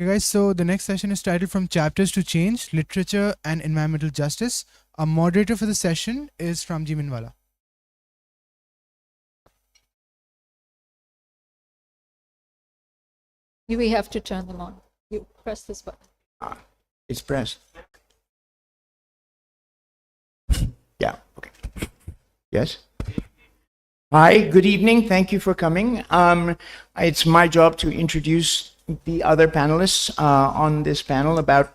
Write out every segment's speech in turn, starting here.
Okay, guys, so the next session is titled From Chapters to Change, Literature and Environmental Justice. Our moderator for the session is Framji Minwalla. We have to turn them on. You press this button. It's pressed. Yeah, okay. Yes? Hi, good evening. Thank you for coming. It's my job to introduce the other panelists on this panel about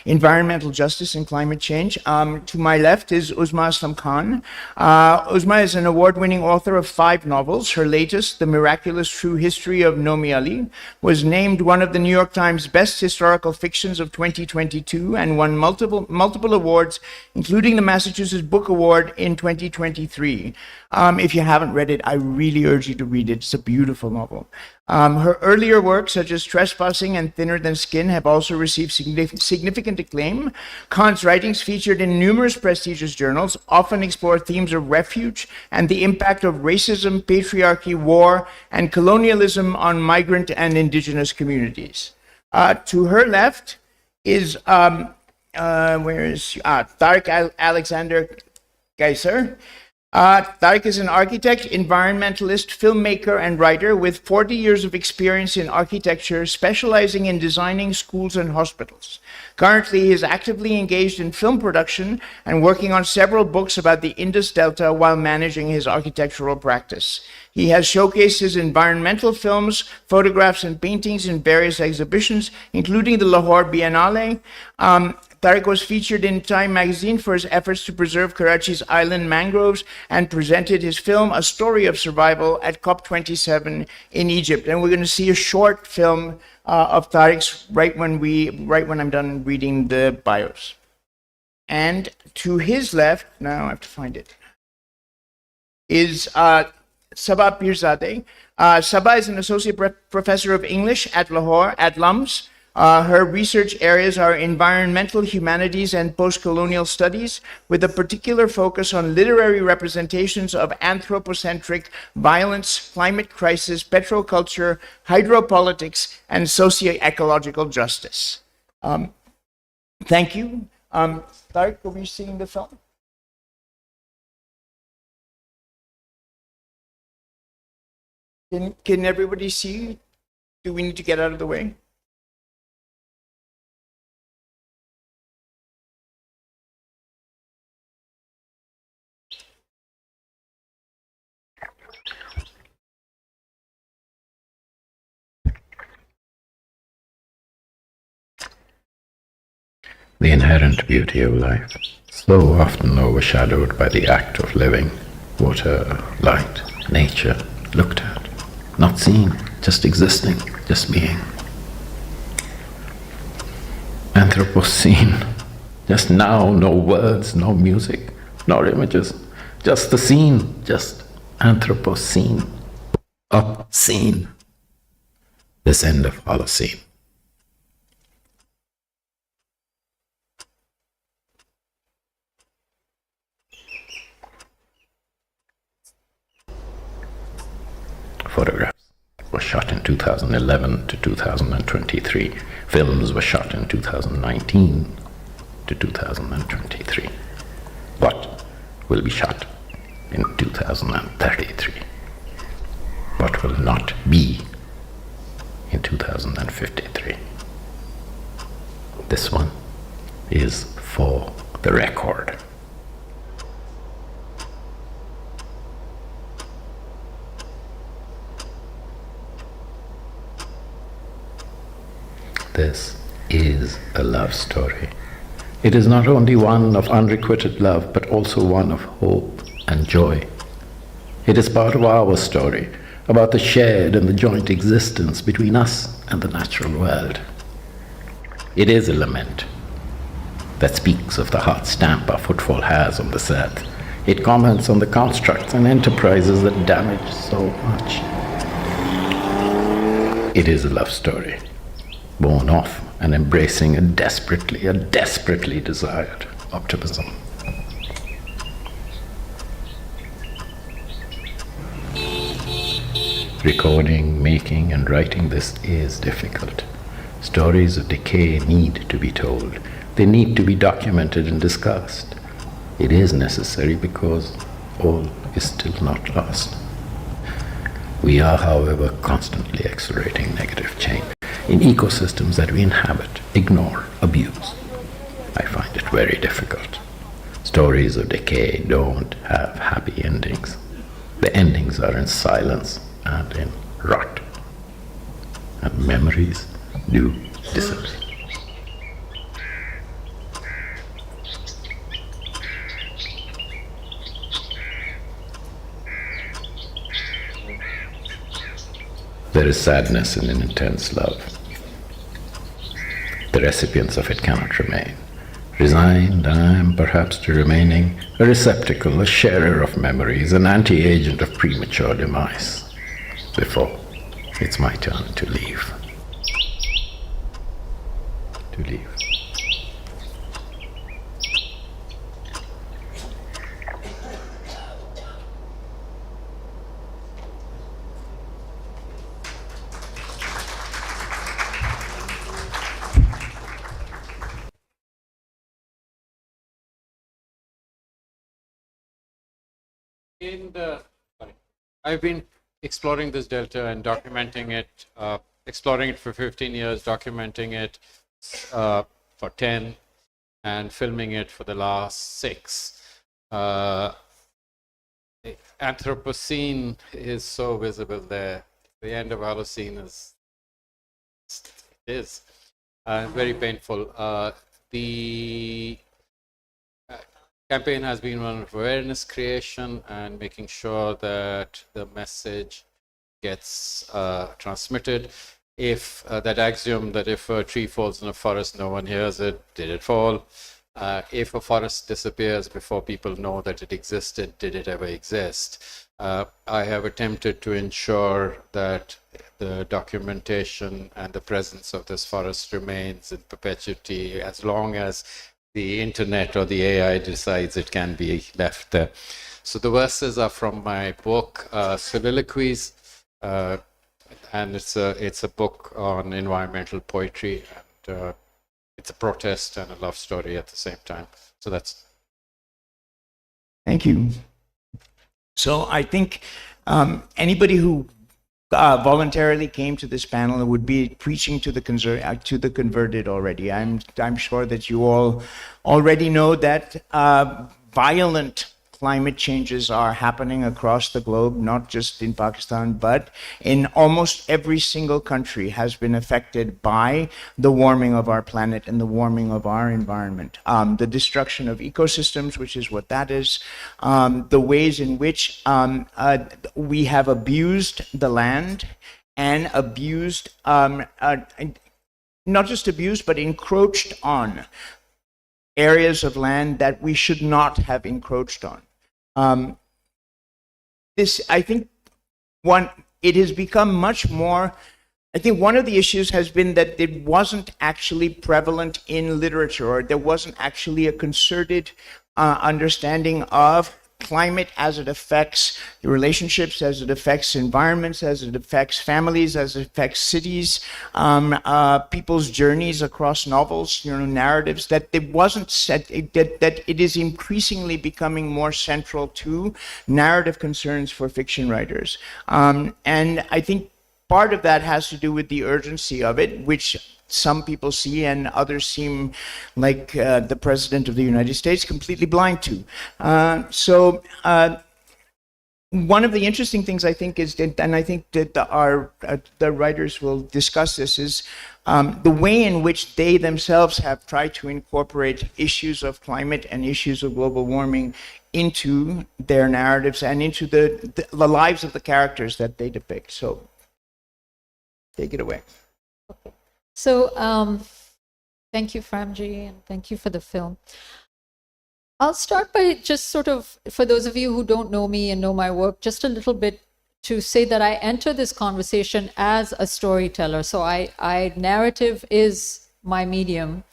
environmental justice and climate change. To my left is Uzma Aslam Khan. Uzma is an award-winning author of 5 novels. Her latest, The Miraculous True History of Nomi Ali, was named one of the New York Times Best Historical Fictions of 2022 and won multiple awards, including the Massachusetts Book Award in 2023. If you haven't read it, I really urge you to read it. It's a beautiful novel. Her earlier works, such as Trespassing and Thinner Than Skin, have also received significant acclaim. Khan's writings, featured in numerous prestigious journals, often explore themes of refuge and the impact of racism, patriarchy, war, and colonialism on migrant and indigenous communities. To her left is, Tariq Alexander Qaiser. Tariq is an architect, environmentalist, filmmaker, and writer with 40 years of experience in architecture, specializing in designing schools and hospitals. Currently, he is actively engaged in film production and working on several books about the Indus Delta while managing his architectural practice. He has showcased his environmental films, photographs, and paintings in various exhibitions, including the Lahore Biennale. Tariq was featured in Time magazine for his efforts to preserve Karachi's island mangroves and presented his film, A Story of Survival, at COP27 in Egypt. And we're going to see a short film of Tariq's right when I'm done reading the bios. And to his left, now I have to find it, is Saba Pirzadeh. Saba is an associate professor of English at Lahore, at LUMS. Her research areas are environmental humanities and post-colonial studies, with a particular focus on literary representations of anthropocentric violence, climate crisis, petroculture, hydropolitics, and socio-ecological justice. Thank you. Tariq, were you seeing the film? Can everybody see? Do we need to get out of the way? The inherent beauty of life, so often overshadowed by the act of living. Water, light, nature, looked at, not seen, just existing, just being. Anthropocene, just now, no words, no music, no images, just the scene, just Anthropocene, obscene, this end of Holocene. Photographs were shot in 2011 to 2023. Films were shot in 2019 to 2023. What will be shot in 2033? What will not be in 2053? This one is for the record. This is a love story. It is not only one of unrequited love, but also one of hope and joy. It is part of our story, about the shared and the joint existence between us and the natural world. It is a lament that speaks of the hard stamp our footfall has on this earth. It comments on the constructs and enterprises that damage so much. It is a love story, born of and embracing a desperately desired optimism. Recording, making, and writing this is difficult. Stories of decay need to be told. They need to be documented and discussed. It is necessary because all is still not lost. We are, however, constantly accelerating negative change in ecosystems that we inhabit, ignore, abuse. I find it very difficult. Stories of decay don't have happy endings. The endings are in silence and in rot. And memories do disappear. There is sadness in an intense love. The recipients of it cannot remain. Resigned, I am perhaps to remaining a receptacle, a sharer of memories, an anti-agent of premature demise. Before it's my turn to leave. To leave. I've been exploring this delta and documenting it, exploring it for 15 years, documenting it for 10, and filming it for the last 6. Anthropocene is so visible there. The end of Holocene is very painful. The campaign has been one of awareness creation and making sure that the message gets transmitted. If that axiom that if a tree falls in a forest, no one hears it, did it fall? If a forest disappears before people know that it existed, did it ever exist? I have attempted to ensure that the documentation and the presence of this forest remains in perpetuity as long as the internet or the AI decides it can be left there. So the verses are from my book, Soliloquies, and it's a book on environmental poetry, and it's a protest and a love story at the same time. So that's. Thank you. So I think anybody who voluntarily came to this panel would be preaching to the converted already. I'm sure that you all already know that violent climate changes are happening across the globe, not just in Pakistan, but in almost every single country has been affected by the warming of our planet and the warming of our environment. The destruction of ecosystems, which is what that is, the ways in which we have abused the land and abused, not just abused, but encroached on areas of land that we should not have encroached on. I think it has become much more, I think one of the issues has been that it wasn't actually prevalent in literature, or there wasn't actually a concerted understanding of climate as it affects the relationships, as it affects environments, as it affects families, as it affects cities, people's journeys across novels, narratives, that it wasn't set, that it is increasingly becoming more central to narrative concerns for fiction writers. And I think part of that has to do with the urgency of it, which some people see and others seem like the President of the United States completely blind to. So one of the interesting things I think is that, and I think that the writers will discuss this, is the way in which they themselves have tried to incorporate issues of climate and issues of global warming into their narratives and into the lives of the characters that they depict. So take it away. Okay. So thank you, Framji, and thank you for the film. I'll start by just sort of, for those of you who don't know me and know my work, just a little bit to say that I enter this conversation as a storyteller. So narrative is my medium.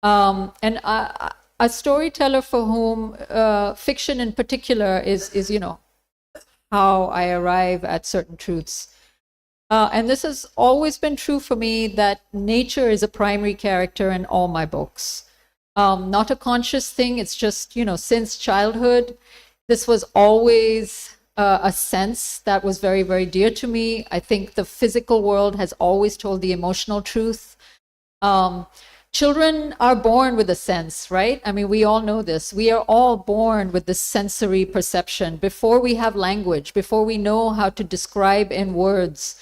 And a storyteller for whom fiction in particular is how I arrive at certain truths. And this has always been true for me, that nature is a primary character in all my books. Not a conscious thing. It's just, since childhood, this was always a sense that was very, very dear to me. I think the physical world has always told the emotional truth. Children are born with a sense, right? I mean, we all know this. We are all born with this sensory perception. Before we have language, before we know how to describe in words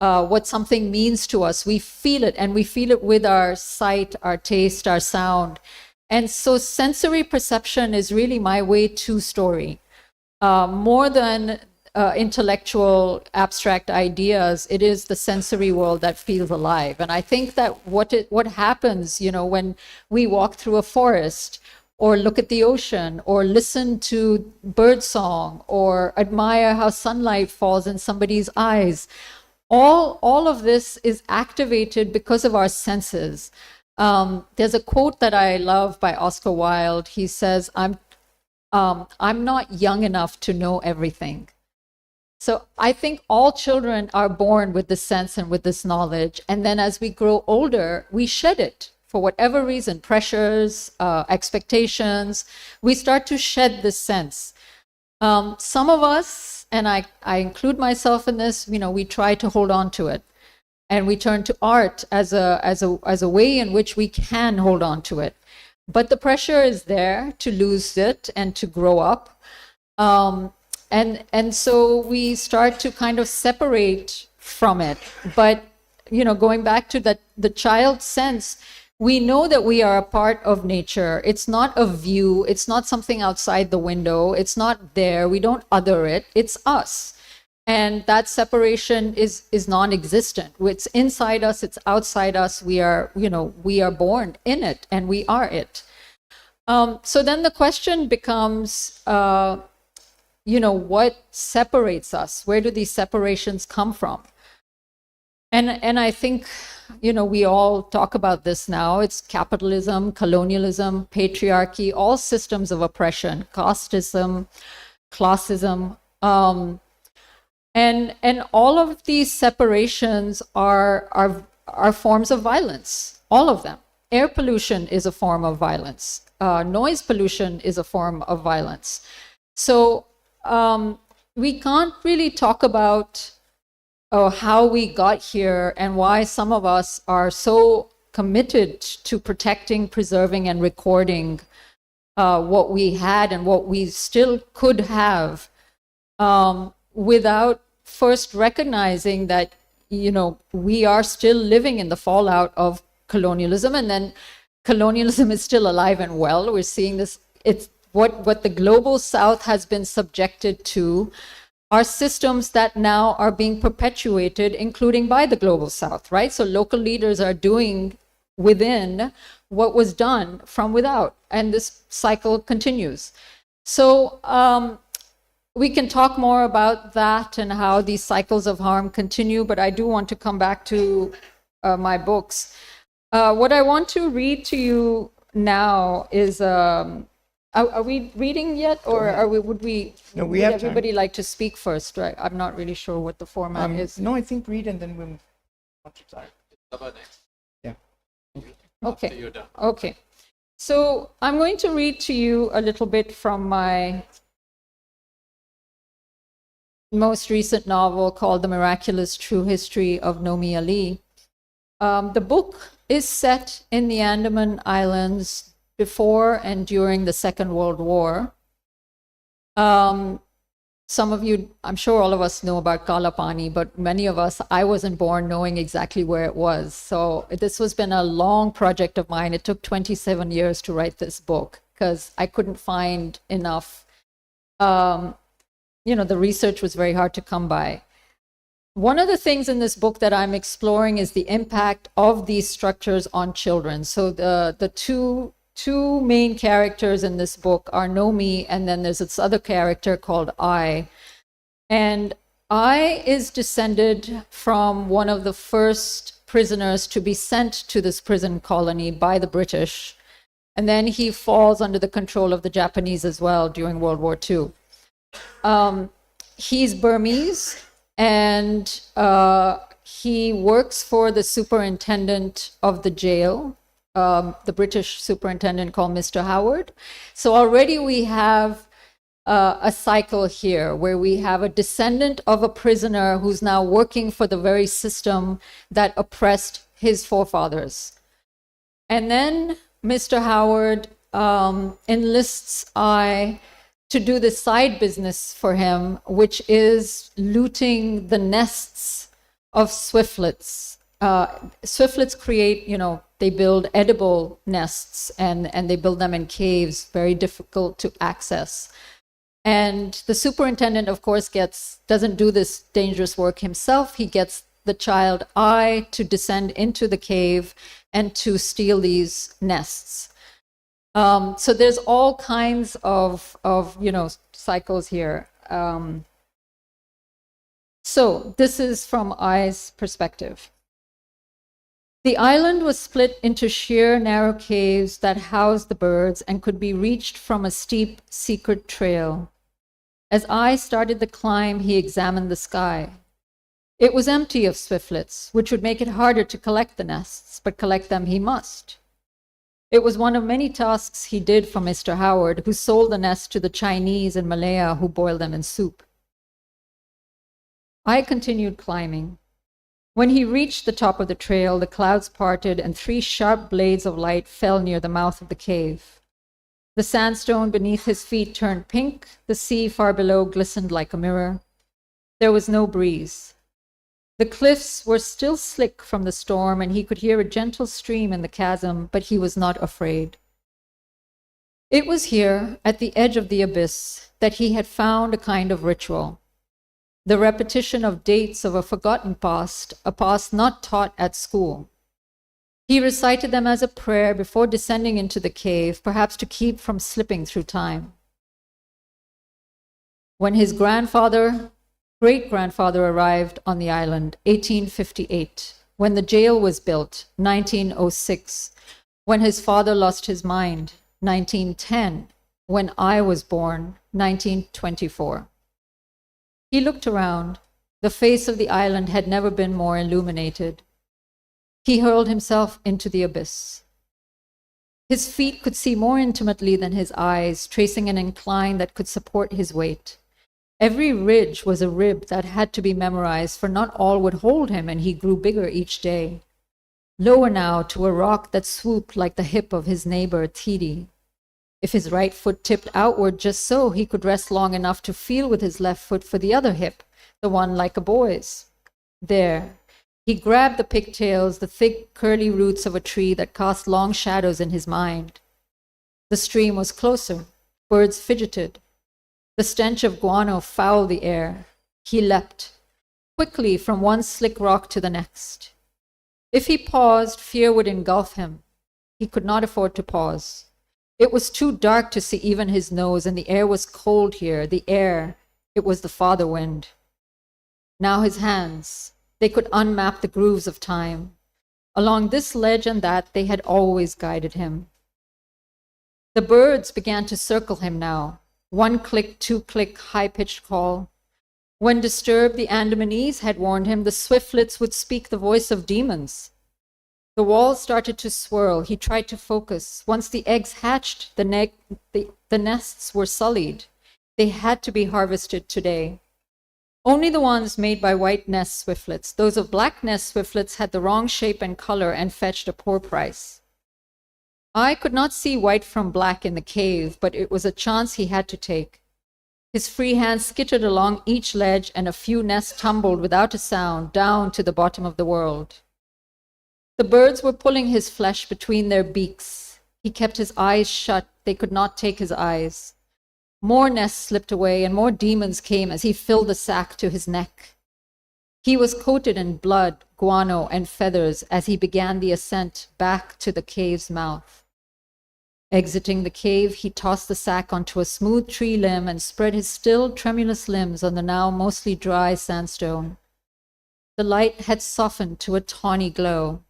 what something means to us, we feel it, and we feel it with our sight, our taste, our sound. And so sensory perception is really my way to story. More than intellectual abstract ideas, it is the sensory world that feels alive. And I think that what happens, when we walk through a forest, or look at the ocean, or listen to birdsong, or admire how sunlight falls in somebody's eyes, all of this is activated because of our senses. There's a quote that I love by Oscar Wilde. He says, I'm not young enough to know everything. So I think all children are born with this sense and with this knowledge. And then as we grow older, we shed it for whatever reason, pressures, expectations. We start to shed this sense. Some of us, and I include myself in this, we try to hold on to it. And we turn to art as a way in which we can hold on to it. But the pressure is there to lose it and to grow up. And so we start to kind of separate from it. But, going back to the child sense, we know that we are a part of nature. It's not a view. It's not something outside the window. It's not there. We don't other it. It's us. And that separation is non-existent. It's inside us. It's outside us. We are born in it, and we are it. So then the question becomes, what separates us? Where do these separations come from? And I think, we all talk about this now. It's capitalism, colonialism, patriarchy, all systems of oppression, casteism, classism. And all of these separations are forms of violence, all of them. Air pollution is a form of violence. Noise pollution is a form of violence. So we can't really talk about how we got here and why some of us are so committed to protecting, preserving, and recording what we had and what we still could have, without first recognizing that, we are still living in the fallout of colonialism, and then colonialism is still alive and well. We're seeing this. It's what the global South has been subjected to are systems that now are being perpetuated, including by the global South, right? So local leaders are doing within what was done from without, and this cycle continues. So we can talk more about that and how these cycles of harm continue, but I do want to come back to my books. What I want to read to you now is, are we reading yet, or would everybody like to speak first? Right? I'm not really sure what the format is. No, I think read and then we'll watch it. Sorry. Saba next. Yeah. Okay. After you're done. Okay. So I'm going to read to you a little bit from my most recent novel called The Miraculous True History of Nomi Ali. The book is set in the Andaman Islands before and during the Second World War. Some of you, I'm sure all of us know about Kalapani, but many of us, I wasn't born knowing exactly where it was. So this has been a long project of mine. It took 27 years to write this book because I couldn't find enough. The research was very hard to come by. One of the things in this book that I'm exploring is the impact of these structures on children. So the two main characters in this book are Nomi, and then there's this other character called I. And I is descended from one of the first prisoners to be sent to this prison colony by the British. And then he falls under the control of the Japanese as well during World War II. He's Burmese, And he works for the superintendent of the jail, the British superintendent called Mr. Howard. So already we have a cycle here where we have a descendant of a prisoner who's now working for the very system that oppressed his forefathers. And then Mr. Howard enlists I to do the side business for him, which is looting the nests of swiftlets. Swiftlets create, they build edible nests and they build them in caves, very difficult to access. And the superintendent, of course, doesn't do this dangerous work himself. He gets the child I to descend into the cave and to steal these nests. So there's all kinds of cycles here. So this is from I's perspective. The island was split into sheer, narrow caves that housed the birds and could be reached from a steep, secret trail. As I started the climb, he examined the sky. It was empty of swiftlets, which would make it harder to collect the nests, but collect them he must. It was one of many tasks he did for Mr. Howard, who sold the nests to the Chinese and Malaya who boiled them in soup. I continued climbing. When he reached the top of the trail, the clouds parted and 3 sharp blades of light fell near the mouth of the cave. The sandstone beneath his feet turned pink. The sea far below glistened like a mirror. There was no breeze. The cliffs were still slick from the storm, and he could hear a gentle stream in the chasm, but he was not afraid. It was here, at the edge of the abyss, that he had found a kind of ritual. The repetition of dates of a forgotten past, a past not taught at school. He recited them as a prayer before descending into the cave, perhaps to keep from slipping through time. When his great-grandfather arrived on the island, 1858, when the jail was built, 1906, when his father lost his mind, 1910, when I was born, 1924. He looked around. The face of the island had never been more illuminated. He hurled himself into the abyss. His feet could see more intimately than his eyes, tracing an incline that could support his weight. Every ridge was a rib that had to be memorized, for not all would hold him, and he grew bigger each day. Lower now to a rock that swooped like the hip of his neighbor, Thidi. If his right foot tipped outward just so, he could rest long enough to feel with his left foot for the other hip, the one like a boy's. There. He grabbed the pigtails, the thick, curly roots of a tree that cast long shadows in his mind. The stream was closer. Birds fidgeted. The stench of guano fouled the air. He leapt, quickly from one slick rock to the next. If he paused, fear would engulf him. He could not afford to pause. It was too dark to see even his nose, and the air was cold here. The air, it was the father wind. Now his hands. They could unmap the grooves of time. Along this ledge and that, they had always guided him. The birds began to circle him now. 1 click, 2 click, high-pitched call. When disturbed, the Andamanese had warned him the swiftlets would speak the voice of demons. The walls started to swirl. He tried to focus. Once the eggs hatched, the nests were sullied. They had to be harvested today. Only the ones made by white nest swiftlets. Those of black nest swiftlets had the wrong shape and color and fetched a poor price. I could not see white from black in the cave, but it was a chance he had to take. His free hand skittered along each ledge, and a few nests tumbled without a sound down to the bottom of the world. The birds were pulling his flesh between their beaks. He kept his eyes shut. They could not take his eyes. More nests slipped away, and more demons came as he filled the sack to his neck. He was coated in blood, guano, and feathers as he began the ascent back to the cave's mouth. Exiting the cave, he tossed the sack onto a smooth tree limb and spread his still, tremulous limbs on the now mostly dry sandstone. The light had softened to a tawny glow.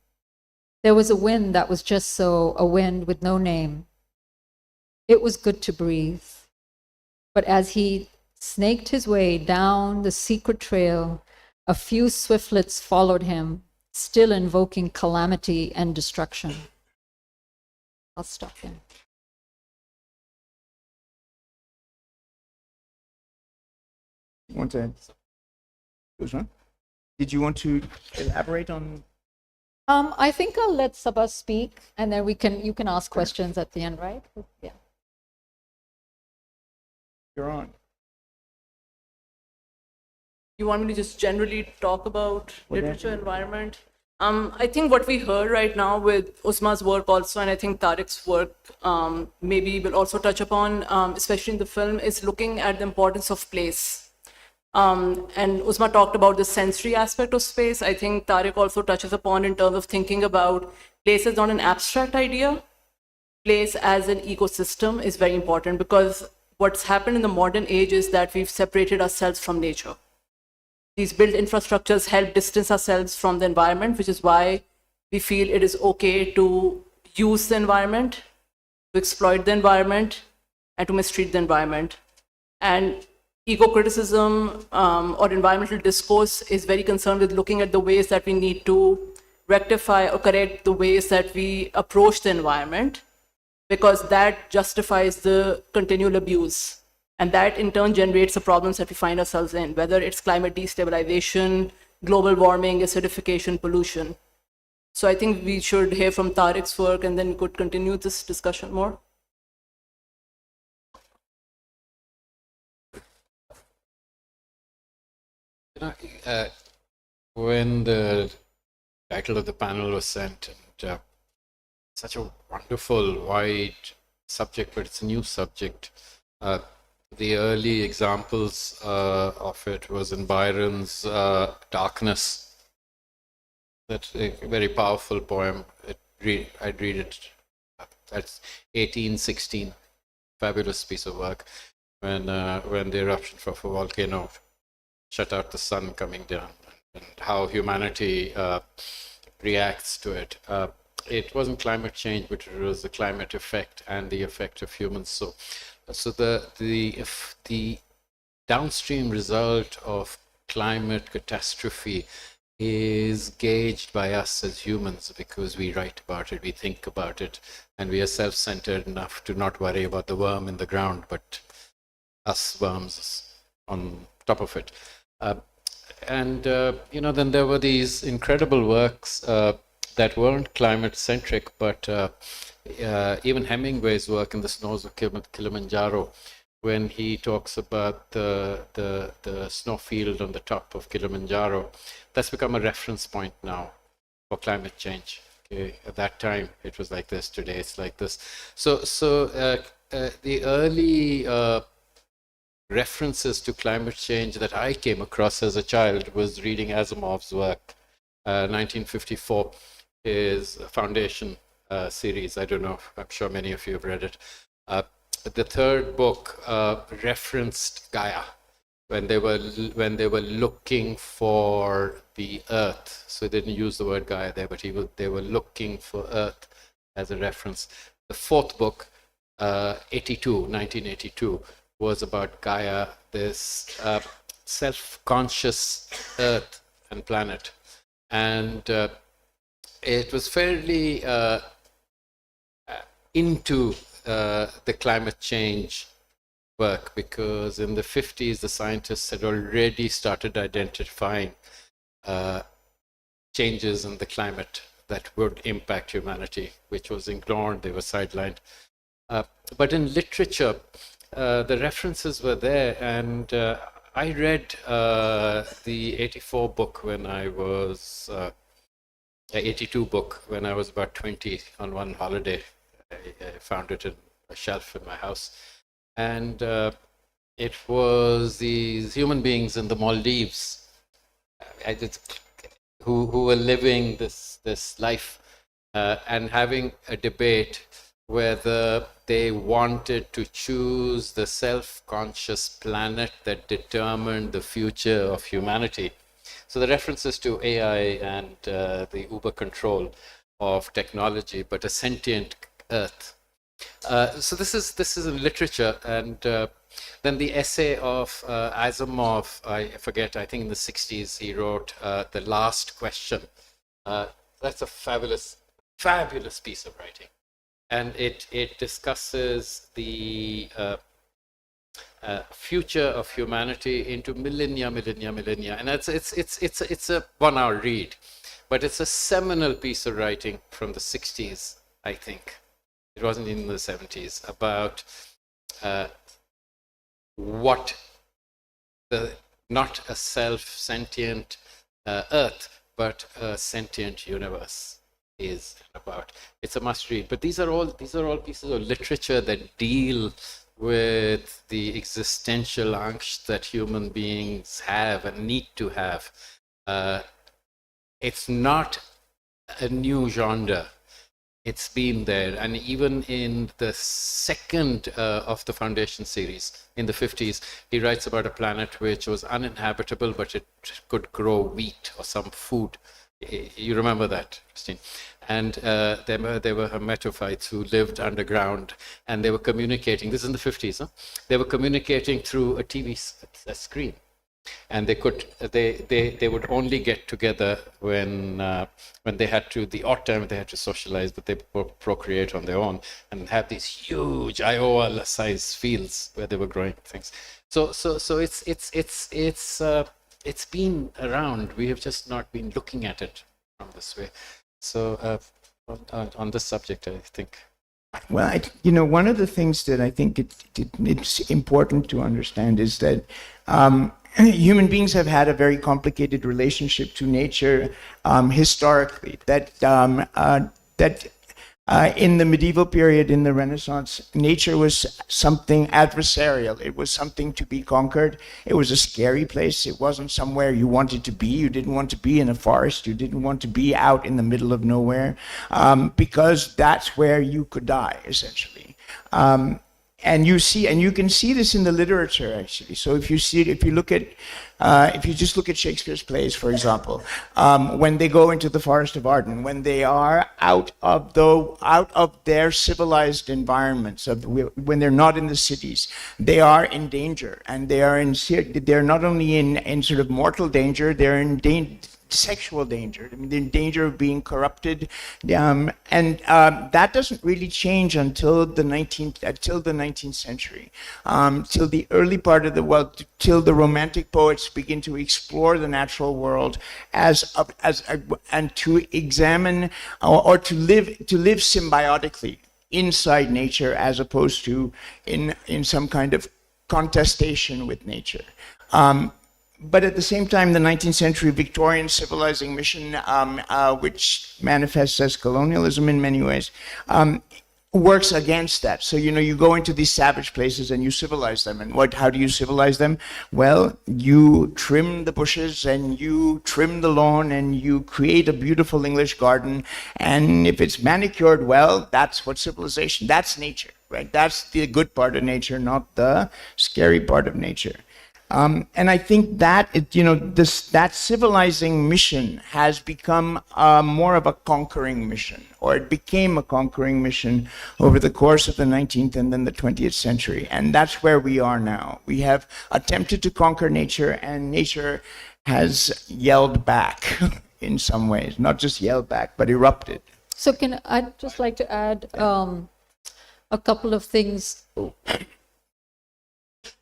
There was a wind that was just so, a wind with no name. It was good to breathe. But as he snaked his way down the secret trail, A few swiftlets followed him, still invoking calamity and destruction. I'll stop here. Want to? Uzma? Did you want to elaborate on? I think I'll let Saba speak, and then you can ask questions at the end, right? Yeah. You're on. You want me to just generally talk about Whatever. literature environment? I think what we heard right now with Uzma's work also, and I think Tariq's work maybe will also touch upon, especially in the film, is looking at the importance of place. And Uzma talked about the sensory aspect of space. I think Tariq also touches upon in terms of thinking about place as not an abstract idea. Place as an ecosystem is very important, because what's happened in the modern age is that we've separated ourselves from nature. These built infrastructures help distance ourselves from the environment, which is why we feel it is okay to use the environment, to exploit the environment, and to mistreat the environment. And eco-criticism or environmental discourse is very concerned with looking at the ways that we need to rectify or correct the ways that we approach the environment, because that justifies the continual abuse. And that in turn generates the problems that we find ourselves in, whether it's climate destabilization, global warming, acidification, pollution. So I think we should hear from Tariq's work, and then we could continue this discussion more. When the title of the panel was sent, and such a wonderful, wide subject, but it's a new subject. The early examples of it was in Byron's Darkness. That's a very powerful poem. I'd read it. That's 1816. Fabulous piece of work. When the eruption of a volcano shut out the sun coming down, and how humanity reacts to it. It wasn't climate change, but it was the climate effect and the effect of humans. So the downstream result of climate catastrophe is gauged by us as humans, because we write about it, we think about it, and we are self-centered enough to not worry about the worm in the ground, but us worms on top of it. Then there were these incredible works that weren't climate-centric, but even Hemingway's work in the snows of Kilimanjaro, when he talks about the snowfield on the top of Kilimanjaro, that's become a reference point now for climate change. Okay, at that time it was like this. Today it's like this. So the early references to climate change that I came across as a child was reading Asimov's work. 1954, his Foundation series. I don't know, I'm sure many of you have read it. The third book referenced Gaia when they were looking for the Earth. So they didn't use the word Gaia there, but they were looking for Earth as a reference. The fourth book, 1982, was about Gaia, this self-conscious Earth and planet. And it was fairly into the climate change work, because in the 50s, the scientists had already started identifying changes in the climate that would impact humanity, which was ignored. They were sidelined. But in literature, the references were there, and I read the 84 book when I was 82 book when I was about 20 on one holiday. I found it in a shelf in my house, and it was these human beings in the Maldives who were living this life and having a debate whether they wanted to choose the self-conscious planet that determined the future of humanity. So the references to AI and the uber control of technology, but a sentient Earth. So this is in literature, and Then the essay of Asimov, I forget, I think in the 60s, he wrote The Last Question. That's a fabulous, fabulous piece of writing. And it discusses the future of humanity into millennia. And it's a 1 hour read, but it's a seminal piece of writing from the 60s, I think. It wasn't in the 70s, about what not a self-sentient Earth, but a sentient universe is about. It's a must-read. But these are all pieces of literature that deal with the existential angst that human beings have and need to have. It's not a new genre. It's been there, and even in the second of the Foundation series in the 50s, he writes about a planet which was uninhabitable, but it could grow wheat or some food. You remember that, Christine? And there were hermetophytes who lived underground, and they were communicating. This is in the 50s. Huh? They were communicating through a TV screen. And they would only get together when they had to, the odd time they had to socialize, but they procreate on their own and have these huge Iowa-sized fields where they were growing things. So it's been around. We have just not been looking at it from this way. So on this subject, I think. Well, one of the things that I think it's important to understand is that human beings have had a very complicated relationship to nature historically. That in the medieval period, in the Renaissance, nature was something adversarial. It was something to be conquered. It was a scary place. It wasn't somewhere you wanted to be. You didn't want to be in a forest. You didn't want to be out in the middle of nowhere, because that's where you could die, essentially. And you can see this in the literature, actually. So if you just look at Shakespeare's plays, for example, when they go into the Forest of Arden, when they are out of their civilized environments, when they're not in the cities, they are in danger, and they're not only in sort of mortal danger, they're in sexual danger. I mean, they're in danger of being corrupted, and that doesn't really change until the 19th century, till the early part of till the Romantic poets begin to explore the natural world and to examine or to live symbiotically inside nature, as opposed to in some kind of contestation with nature. But at the same time, the 19th century Victorian civilizing mission, which manifests as colonialism in many ways, works against that. So, you go into these savage places and you civilize them. And how do you civilize them? Well, you trim the bushes and you trim the lawn and you create a beautiful English garden. And if it's manicured well, that's what civilization, that's nature, right? That's the good part of nature, not the scary part of nature. And I think that that civilizing mission has become more of a conquering mission, or it became a conquering mission over the course of the 19th and then the 20th century. And that's where we are now. We have attempted to conquer nature, and nature has yelled back in some ways, not just yelled back, but erupted. So I'd just like to add a couple of things.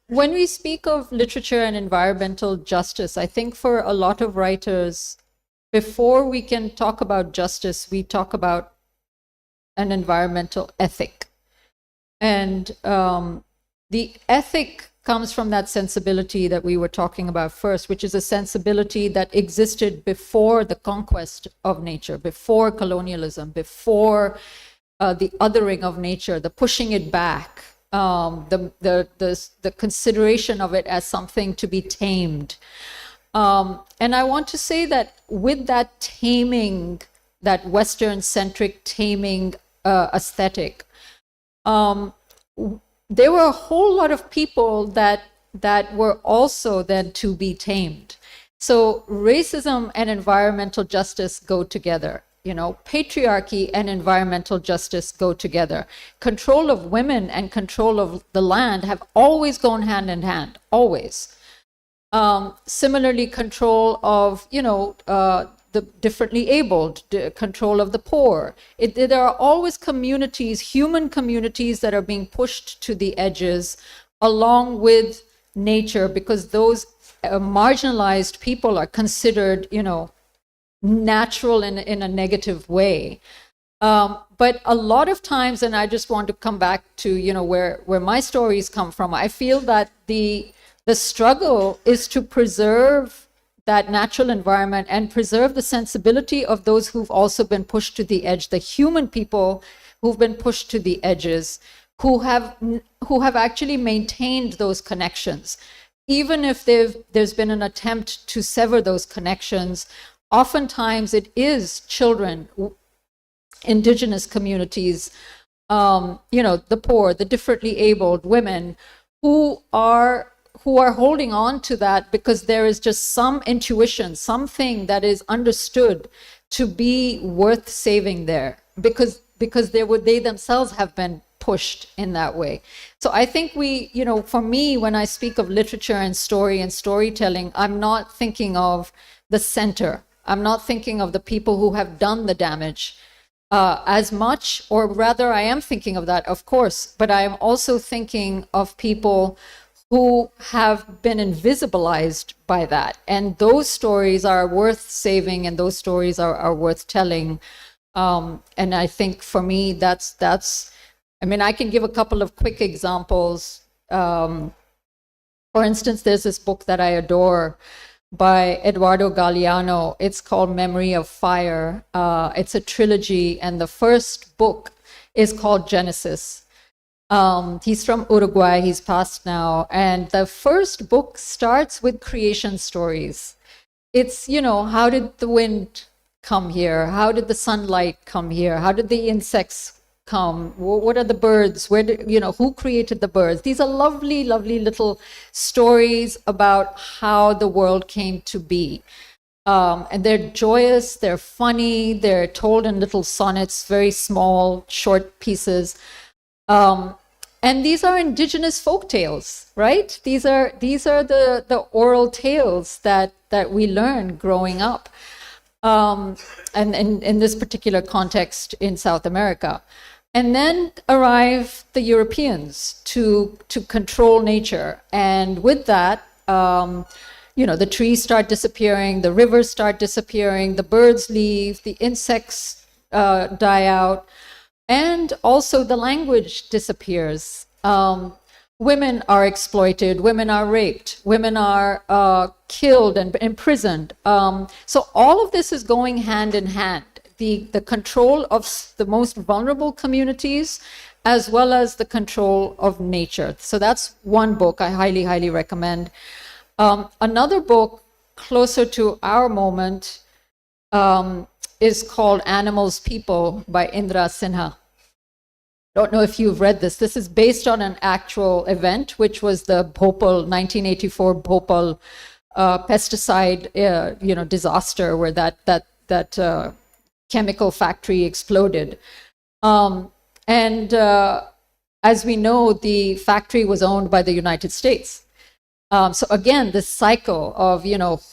When we speak of literature and environmental justice, I think for a lot of writers, before we can talk about justice, we talk about an environmental ethic. And the ethic comes from that sensibility that we were talking about first, which is a sensibility that existed before the conquest of nature, before colonialism, before the othering of nature, the pushing it back. The consideration of it as something to be tamed. And I want to say that with that taming, that Western-centric taming aesthetic, there were a whole lot of people that were also then to be tamed. So racism and environmental justice go together. patriarchy and environmental justice go together. Control of women and control of the land have always gone hand in hand, always. Similarly, control of, the differently abled, control of the poor. There are always communities, human communities, that are being pushed to the edges along with nature, because those marginalized people are considered, natural in a negative way. But a lot of times, and I just want to come back to, where my stories come from, I feel that the struggle is to preserve that natural environment and preserve the sensibility of those who've also been pushed to the edge, the human people who've been pushed to the edges, who have actually maintained those connections. Even if there's been an attempt to sever those connections, oftentimes it is children, indigenous communities, the poor, the differently abled, women, who are holding on to that because there is just some intuition, something that is understood to be worth saving there, because they themselves have been pushed in that way. So I think for me, when I speak of literature and story and storytelling, I'm not thinking of the center. I'm not thinking of the people who have done the damage as much, or rather I am thinking of that, of course, but I am also thinking of people who have been invisibilized by that. And those stories are worth saving, and those stories are worth telling. And I think for me, I can give a couple of quick examples. For instance, there's this book that I adore by Eduardo Galeano. It's called Memory of Fire. It's a trilogy, and the first book is called Genesis. He's from Uruguay, he's passed now. And the first book starts with creation stories. It's, how did the wind come here? How did the sunlight come here? How did the insects come? What are the birds? Who created the birds? These are lovely, lovely little stories about how the world came to be. And they're joyous, they're funny, they're told in little sonnets, very small, short pieces. And these are indigenous folk tales, right? These are the oral tales that we learn growing up, and in this particular context in South America. And then arrive the Europeans to control nature, and with that, the trees start disappearing, the rivers start disappearing, the birds leave, the insects die out. And also the language disappears. Women are exploited, women are raped, women are killed and imprisoned. So all of this is going hand in hand. The control of the most vulnerable communities, as well as the control of nature. So that's one book I highly, highly recommend. Another book closer to our moment is called Animals, People by Indra Sinha. Don't know if you've read this. This is based on an actual event, which was the Bhopal, 1984 Bhopal pesticide, disaster, where that chemical factory exploded. And as we know, the factory was owned by the United States. So again, this cycle of,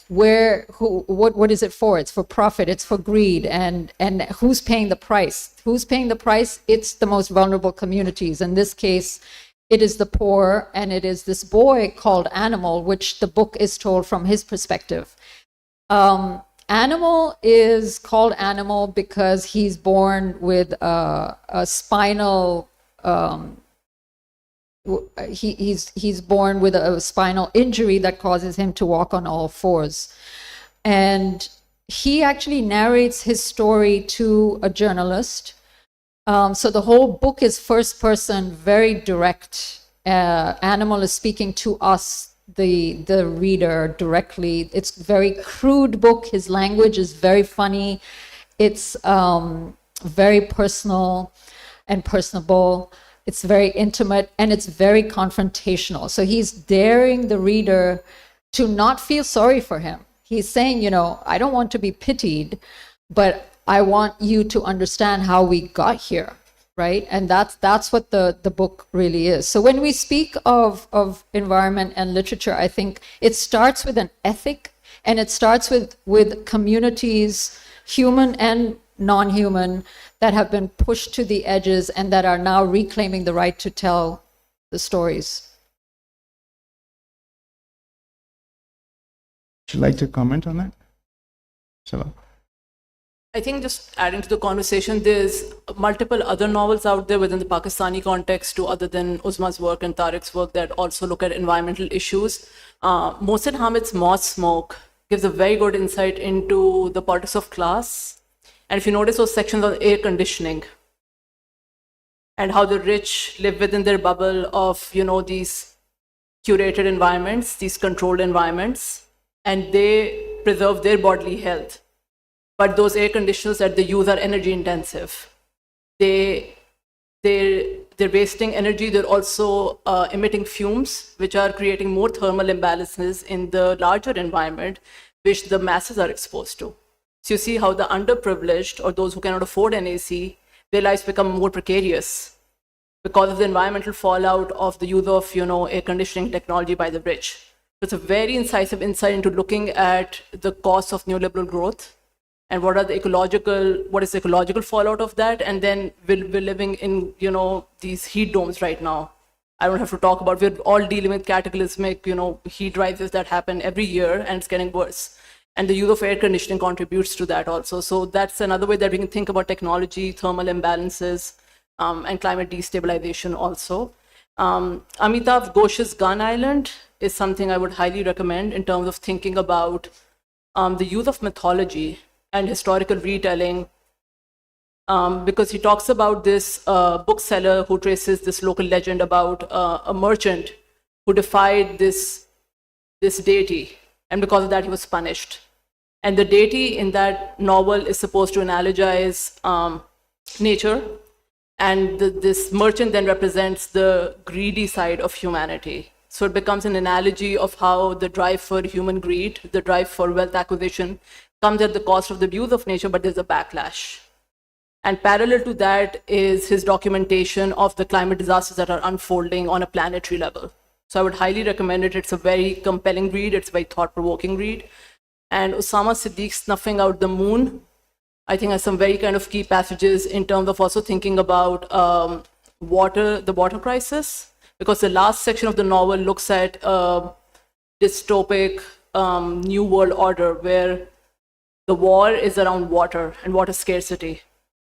what is it for? It's for profit, it's for greed, and who's paying the price? Who's paying the price? It's the most vulnerable communities. In this case, it is the poor, and it is this boy called Animal, which the book is told from his perspective. Animal is called Animal because he's born with a spinal he's born with a spinal injury that causes him to walk on all fours. And he actually narrates his story to a journalist. So the whole book is first person, very direct. Animal is speaking to us, the reader, directly. It's a very crude book. His language is very funny. It's very personal and personable. It's very intimate, and it's very confrontational. So he's daring the reader to not feel sorry for him. He's saying, I don't want to be pitied, but I want you to understand how we got here, right? And that's what the book really is. So when we speak of environment and literature, I think it starts with an ethic, and it starts with communities, human and non-human, that have been pushed to the edges and that are now reclaiming the right to tell the stories. Would you like to comment on that? Saba? I think just adding to the conversation, there's multiple other novels out there within the Pakistani context too, other than Uzma's work and Tariq's work, that also look at environmental issues. Mohsin Hamid's Moth Smoke gives a very good insight into the politics of class. And if you notice those sections on air conditioning and how the rich live within their bubble of, these curated environments, these controlled environments, and they preserve their bodily health. But those air conditioners that they use are energy intensive. They're wasting energy. They're also emitting fumes, which are creating more thermal imbalances in the larger environment, which the masses are exposed to. So you see how the underprivileged, or those who cannot afford an AC, their lives become more precarious because of the environmental fallout of the use of, air conditioning technology by the rich. So it's a very incisive insight into looking at the costs of neoliberal growth and what is the ecological fallout of that. And then we're living in, these heat domes right now. I don't have to talk about, we're all dealing with cataclysmic, heat rises that happen every year, and it's getting worse. And the use of air conditioning contributes to that also. So that's another way that we can think about technology, thermal imbalances, and climate destabilization also. Amitav Ghosh's Gun Island is something I would highly recommend in terms of thinking about the use of mythology and historical retelling, because he talks about this bookseller who traces this local legend about a merchant who defied this deity, and because of that he was punished. And the deity in that novel is supposed to analogize nature, and this merchant then represents the greedy side of humanity. So it becomes an analogy of how the drive for human greed, the drive for wealth acquisition, comes at the cost of the abuse of nature, but there's a backlash. And parallel to that is his documentation of the climate disasters that are unfolding on a planetary level. So I would highly recommend it. It's a very compelling read. It's a very thought-provoking read. And Osama Siddique's Snuffing Out the Moon, I think, has some very kind of key passages in terms of also thinking about the water crisis, because the last section of the novel looks at a dystopic new world order where the war is around water and water scarcity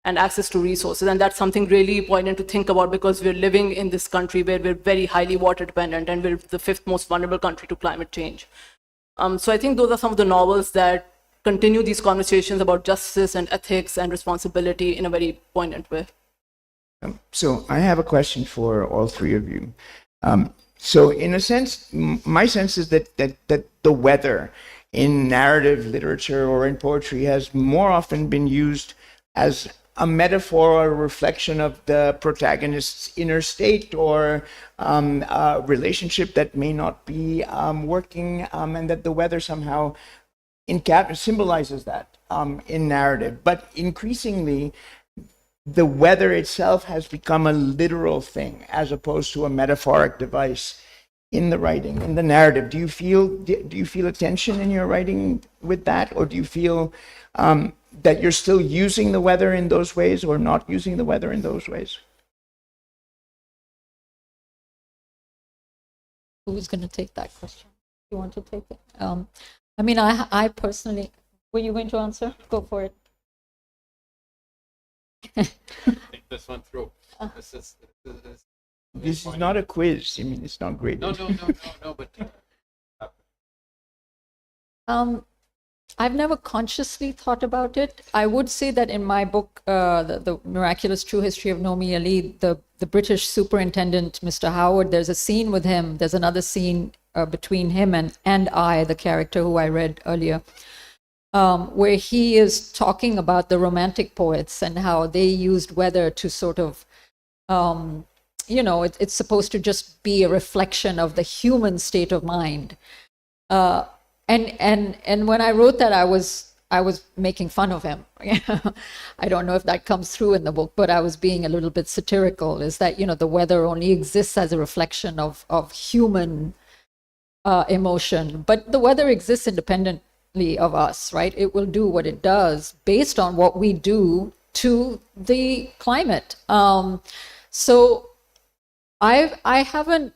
and access to resources. And that's something really important to think about, because we're living in this country where we're very highly water dependent, and we're the 5th most vulnerable country to climate change. So I think those are some of the novels that continue these conversations about justice and ethics and responsibility in a very poignant way. So I have a question for all three of you. So in a sense, my sense is that the weather in narrative literature or in poetry has more often been used as a metaphor or a reflection of the protagonist's inner state, or a relationship that may not be working, and that the weather somehow symbolizes that in narrative. But increasingly, the weather itself has become a literal thing as opposed to a metaphoric device in the writing, in the narrative. Do you feel a tension in your writing with that, or do you feel that you're still using the weather in those ways, or not using the weather in those ways? Who's going to take that question? You want to take it? I mean, I personally, were you going to answer? Go for it. Think this one through. This is not a quiz. I mean, it's not great. No, but I've never consciously thought about it. I would say that in my book, the Miraculous True History of Nomi Ali, the British superintendent, Mr. Howard, there's a scene with him. There's another scene between him and I, the character who I read earlier, where he is talking about the Romantic poets and how they used weather to sort of, it's supposed to just be a reflection of the human state of mind. And when I wrote that, I I was making fun of him. I don't know if that comes through in the book, but I was being a little bit satirical, is that, the weather only exists as a reflection of human emotion, but the weather exists independently of us, right? It will do what it does based on what we do to the climate. So I haven't,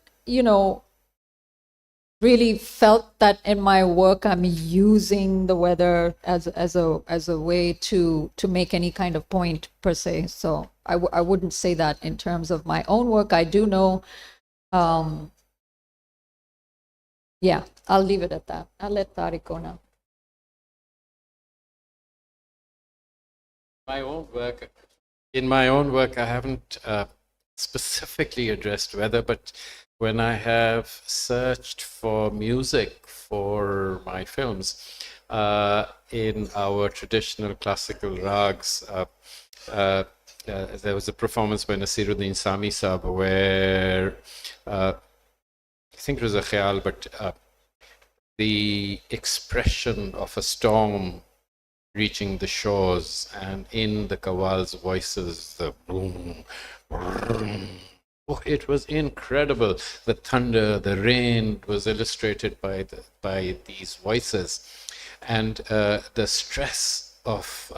really felt that in my work I'm using the weather as a way to make any kind of point per se. So I wouldn't say that in terms of my own work. I do know, yeah, I'll leave it at that. I'll let Tariq go now. In my own work, I haven't specifically addressed weather, but when I have searched for music for my films, in our traditional classical rags, there was a performance by Nasiruddin Sami Saba where I think it was a khayal, but the expression of a storm reaching the shores, and in the Kawal's voices, the boom, boom. Oh, it was incredible. The thunder, the rain was illustrated by these voices, and the stress of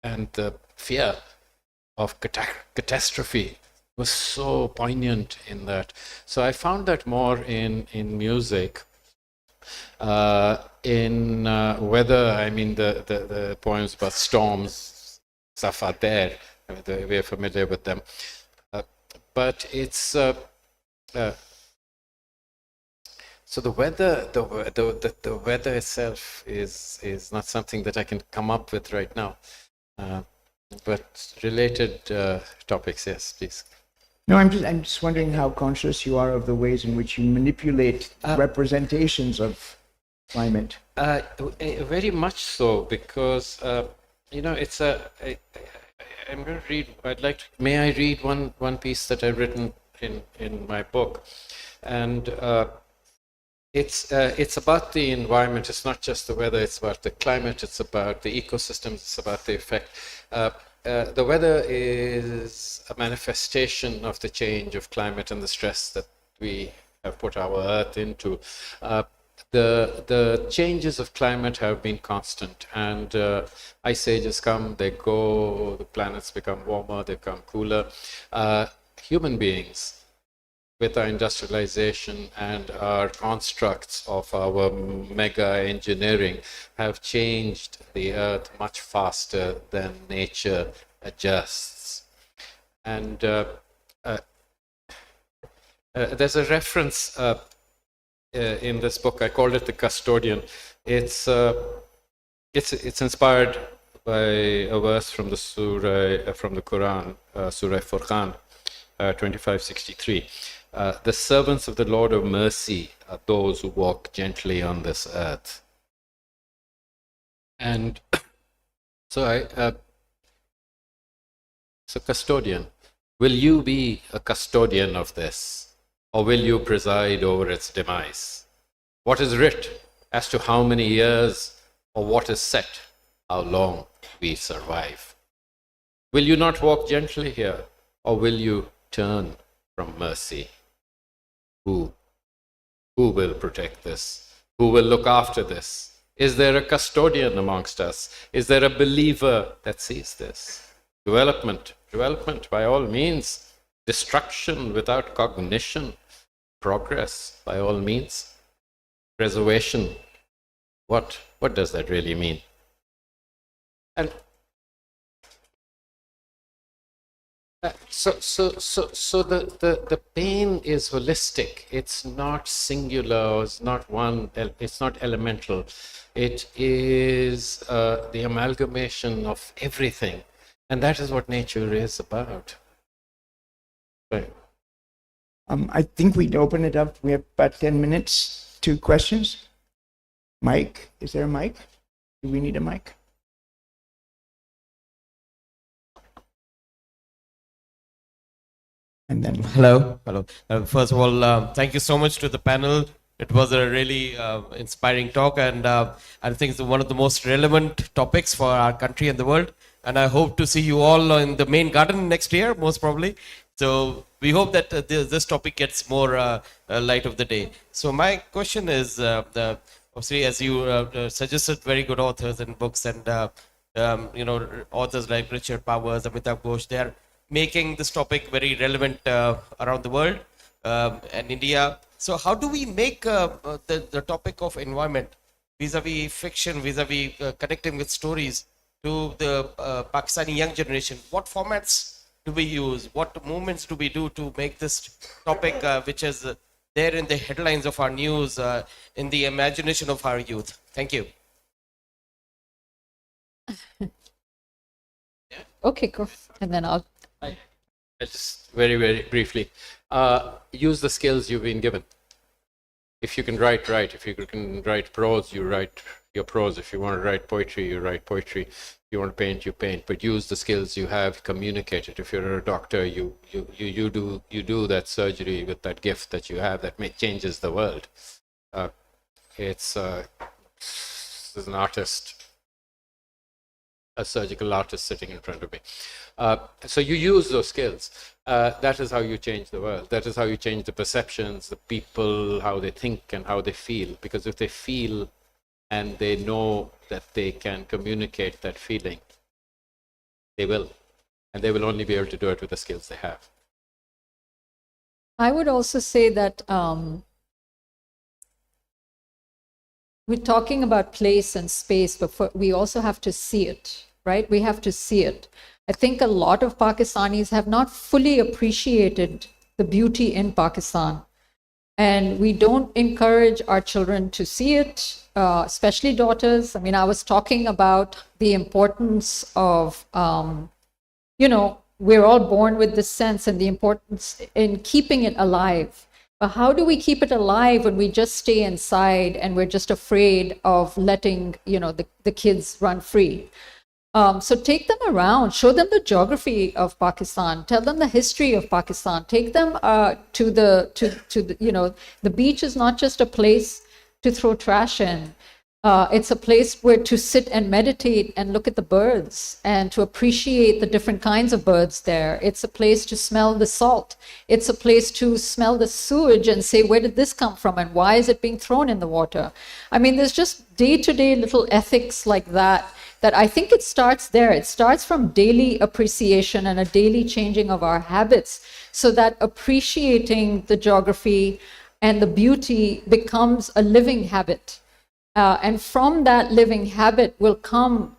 and the fear of catastrophe was so poignant in that. So I found that more in music. In weather, I mean the poems about storms, Safader, we're familiar with them. But it's so the weather itself is not something that I can come up with right now. But related topics, yes, please. No, I'm just wondering how conscious you are of the ways in which you manipulate representations of climate. Very much so, because it's I'm going to read. May I read one piece that I've written in my book, and it's about the environment. It's not just the weather. It's about the climate. It's about the ecosystems. It's about the effect. The weather is a manifestation of the change of climate and the stress that we have put our Earth into. The changes of climate have been constant, and ice ages come, they go, the planets become warmer, they become cooler. Human beings, with our industrialization and our constructs of our mega engineering, have changed the Earth much faster than nature adjusts. And there's a reference in this book. I called it The Custodian. It's inspired by a verse from the surah, from the Quran, Surah Furqan, 2563. The servants of the Lord of mercy are those who walk gently on this earth. And so so custodian, will you be a custodian of this, or will you preside over its demise? What is writ as to how many years, or what is set, how long we survive? Will you not walk gently here, or will you turn from mercy? Who will protect this? Who will look after this? Is there a custodian amongst us? Is there a believer that sees this? Development by all means. Destruction without cognition. Progress by all means. Preservation. What does that really mean? And so the pain is holistic. It's not singular. It's not one. It's not elemental. It is the amalgamation of everything, and that is what nature is about. Right. I think we'd open it up. We have about 10 minutes. 2 questions. Mic, is there a mic? Do we need a mic? And then Hello. First of all, thank you so much to the panel It was a really inspiring talk, and I think it's one of the most relevant topics for our country and the world. And I hope to see you all in the main garden next year, most probably. So we hope that this topic gets more light of the day. So my question is, obviously, as you suggested, very good authors and books, and authors like Richard Powers, Amitabh Ghosh, they are making this topic very relevant around the world and India. So how do we make the topic of environment vis-a-vis fiction, vis-a-vis connecting with stories to the Pakistani young generation? What formats do we use? What movements do we do to make this topic, which is there in the headlines of our news, in the imagination of our youth? Thank you. Okay, cool. And then I'll... Just very, very briefly, use the skills you've been given. If you can write, write. If you can write prose, you write your prose. If you want to write poetry, you write poetry. If you want to paint, you paint. But use the skills you have, communicate it. If you're a doctor, you do that surgery with that gift that you have that changes the world. There's an artist, a surgical artist sitting in front of me. So you use those skills. That is how you change the world. That is how you change the perceptions, the people, how they think and how they feel. Because if they feel and they know that they can communicate that feeling, they will. And they will only be able to do it with the skills they have. I would also say that we're talking about place and space, but we also have to see it, right? We have to see it. I think a lot of Pakistanis have not fully appreciated the beauty in Pakistan. And we don't encourage our children to see it, especially daughters. I mean, I was talking about the importance of, we're all born with this sense and the importance in keeping it alive. But how do we keep it alive when we just stay inside and we're just afraid of letting, the kids run free? So take them around, show them the geography of Pakistan, tell them the history of Pakistan, take them to the beach is not just a place to throw trash in. It's a place where to sit and meditate and look at the birds and to appreciate the different kinds of birds there. It's a place to smell the salt. It's a place to smell the sewage and say, where did this come from and why is it being thrown in the water? I mean, there's just day-to-day little ethics like that I think it starts there. It starts from daily appreciation and a daily changing of our habits so that appreciating the geography and the beauty becomes a living habit. And from that living habit will come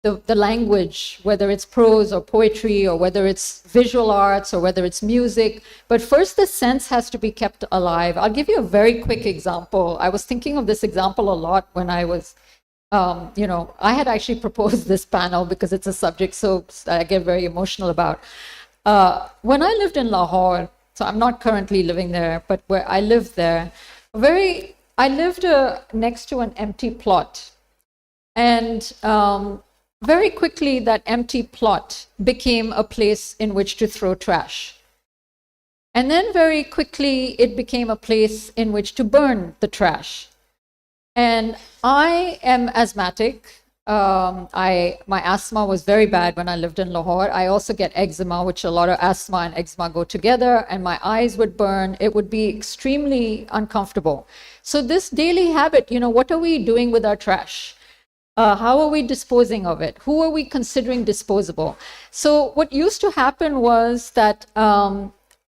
the language, whether it's prose or poetry or whether it's visual arts or whether it's music. But first, the sense has to be kept alive. I'll give you a very quick example. I was thinking of this example a lot when I was I had actually proposed this panel because it's a subject so I get very emotional about. When I lived in Lahore, so I'm not currently living there, but where I lived there, I lived next to an empty plot. And very quickly, that empty plot became a place in which to throw trash. And then very quickly, it became a place in which to burn the trash. And I am asthmatic. My asthma was very bad when I lived in Lahore. I also get eczema, which a lot of asthma and eczema go together, and my eyes would burn. It would be extremely uncomfortable. So this daily habit, what are we doing with our trash? How are we disposing of it? Who are we considering disposable? So what used to happen was that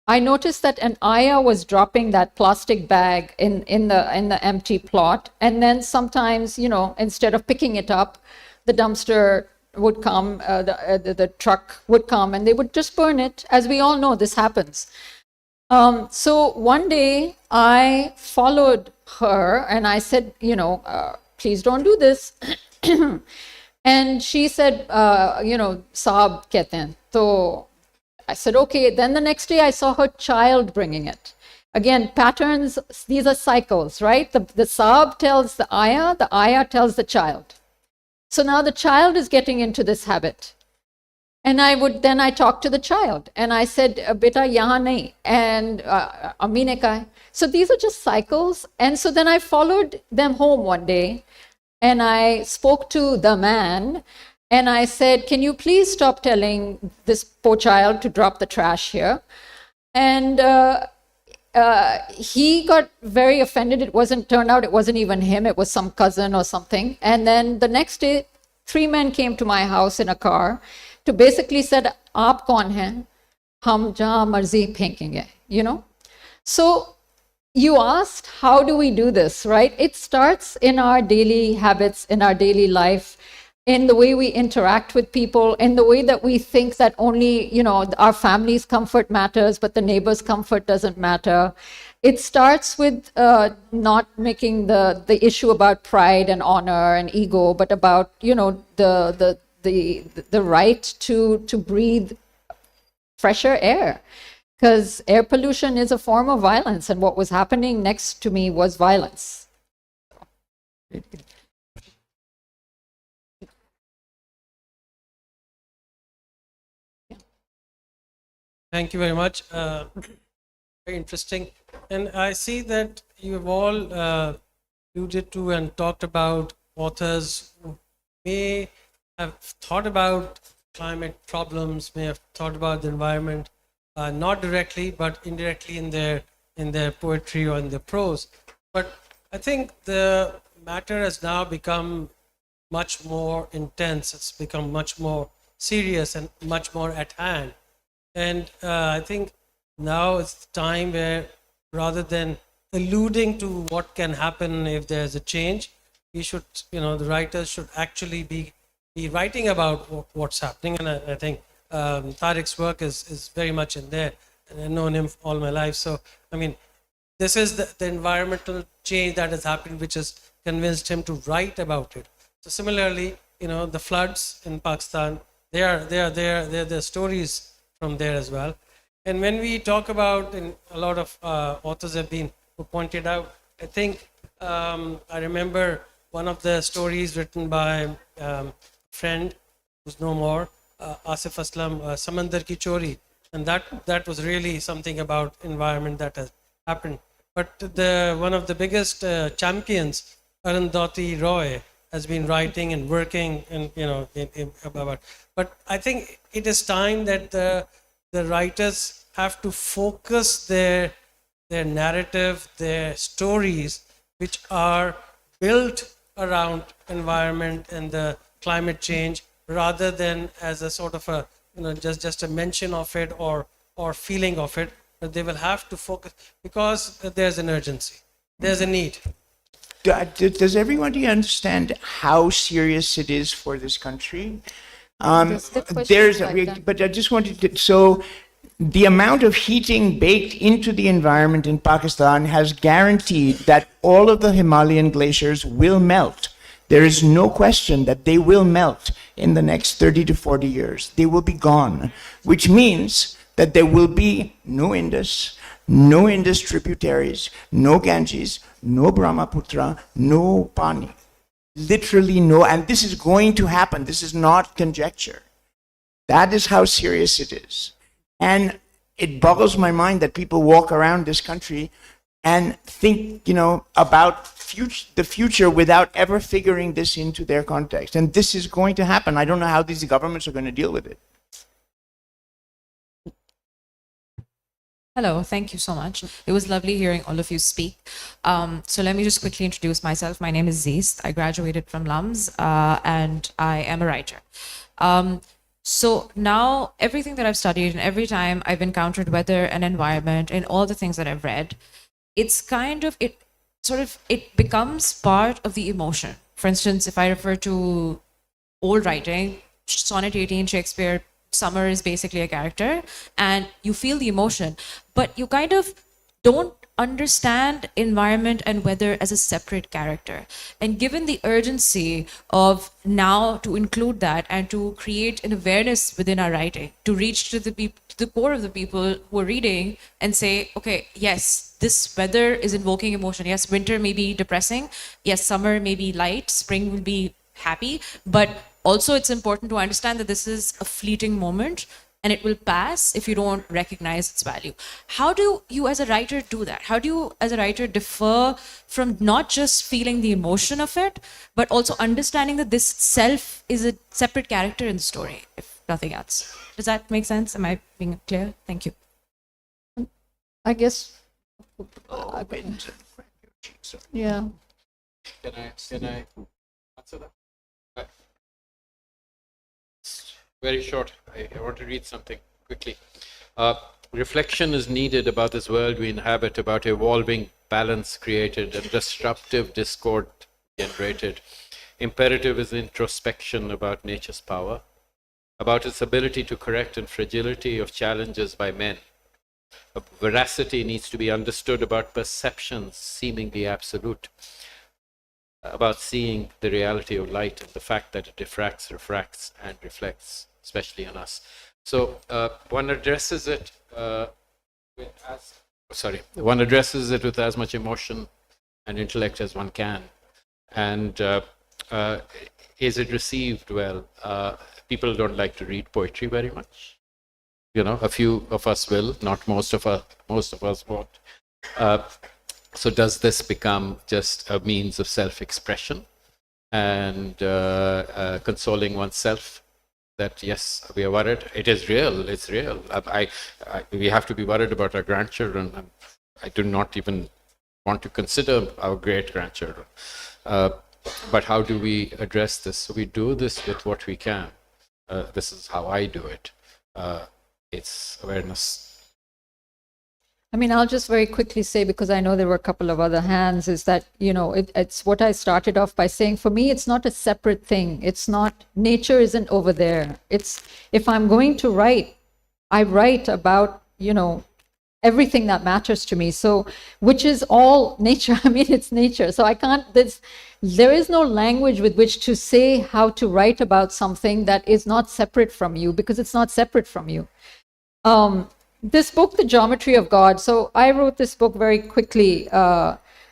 I noticed that an ayah was dropping that plastic bag in the empty plot, and then sometimes, instead of picking it up, the dumpster would come, the truck would come, and they would just burn it. As we all know, this happens. So one day I followed her and I said, please don't do this. And she said, Saab kehte hain. So I said, okay. Then the next day I saw her child bringing it. Again, patterns, these are cycles, right? The Saab tells the ayah tells the child. So now the child is getting into this habit. And I talked to the child and I said, beta yahan nahi. And Ammi ne kaha. So these are just cycles. And so then I followed them home one day and I spoke to the man and I said, can you please stop telling this poor child to drop the trash here? And he got very offended. Turned out it wasn't even him, it was some cousin or something. And then the next day, 3 men came to my house in a car to basically said, aap kaun hain? Hum jahan marzi phekenge, you know? So you asked, how do we do this, right? It starts in our daily habits, in our daily life, in the way we interact with people, in the way that we think that only, you know, our family's comfort matters, but the neighbor's comfort doesn't matter. It starts with not making the issue about pride and honor and ego, but about, you know, the right to breathe fresher air. Because air pollution is a form of violence, and what was happening next to me was violence. Thank you very much. Very interesting. And I see that you have all alluded to and talked about authors who may have thought about climate problems, may have thought about the environment, not directly, but indirectly in their poetry or in their prose. But I think the matter has now become much more intense. It's become much more serious and much more at hand. And I think now it's the time where, rather than alluding to what can happen if there's a change, we should, you know, the writers should actually be writing about what's happening. And I think Tariq's work is very much in there, and I've known him all my life. So, I mean, this is the environmental change that has happened, which has convinced him to write about it. So similarly, you know, the floods in Pakistan, they are the stories from there as well. And when we talk about, and a lot of authors have been who pointed out, I think I remember one of the stories written by a friend who's no more, Asif Aslam, Samandar Ki Chori, and that was really something about environment that has happened. But one of the biggest champions, Arundhati Roy, has been writing and working, and you know, about. But I think it is time that the writers have to focus their narrative, their stories, which are built around environment and the climate change, rather than as a sort of a, you know, just a mention of it or feeling of it. But they will have to focus, because there's an urgency, there's a need. Does everybody understand how serious it is for this country? But I just wanted to, so the amount of heating baked into the environment in Pakistan has guaranteed that all of the Himalayan glaciers will melt. There is no question that they will melt in the next 30 to 40 years. They will be gone, which means that there will be no Indus tributaries, no Ganges, no Brahmaputra, no Pani. Literally no, and this is going to happen. This is not conjecture. That is how serious it is. And it boggles my mind that people walk around this country and think, you know, about the future without ever figuring this into their context. And this is going to happen. I don't know how these governments are going to deal with it. Hello, thank you so much. It was lovely hearing all of you speak. So let me just quickly introduce myself. My name is Zeest. I graduated from LUMS and I am a writer. So now everything that I've studied and every time I've encountered weather and environment and all the things that I've read, it's kind of, it becomes part of the emotion. For instance, if I refer to old writing, Sonnet 18, Shakespeare, summer is basically a character and you feel the emotion, but you kind of don't understand environment and weather as a separate character. And given the urgency of now to include that and to create an awareness within our writing, to reach to the core of the people who are reading and say, okay, yes, this weather is invoking emotion. Yes, winter may be depressing. Yes, summer may be light. Spring will be happy. But also it's important to understand that this is a fleeting moment. and it will pass if you don't recognize its value. How do you as a writer do that? How do you as a writer differ from not just feeling the emotion of it, but also understanding that this self is a separate character in the story, if nothing else? Does that make sense? Am I being clear? Thank you. I guess. Yeah. Can I answer that? Very short. I want to read something quickly. Reflection is needed about this world we inhabit, about evolving balance created and disruptive discord generated. Imperative is introspection about nature's power, about its ability to correct and fragility of challenges by men. Veracity needs to be understood about perceptions seemingly absolute, about seeing the reality of light and the fact that it diffracts, refracts, and reflects, especially on us. So one addresses it with as much emotion and intellect as one can. And is it received well? People don't like to read poetry very much. You know, a few of us will, not most of us. Most of us won't. So does this become just a means of self-expression and consoling oneself that, yes, we are worried? It is real. It's real. We have to be worried about our grandchildren. I do not even want to consider our great-grandchildren. But how do we address this? So we do this with what we can. This is how I do it. It's awareness. I mean, I'll just very quickly say, because I know there were a couple of other hands, is that, you know, it's what I started off by saying. For me, it's not a separate thing. It's not, nature isn't over there. It's, if I'm going to write, I write about, you know, everything that matters to me. So, which is all nature. I mean, it's nature. So I can't, there is no language with which to say how to write about something that is not separate from you, because it's not separate from you. This book, The Geometry of God, so I wrote this book very quickly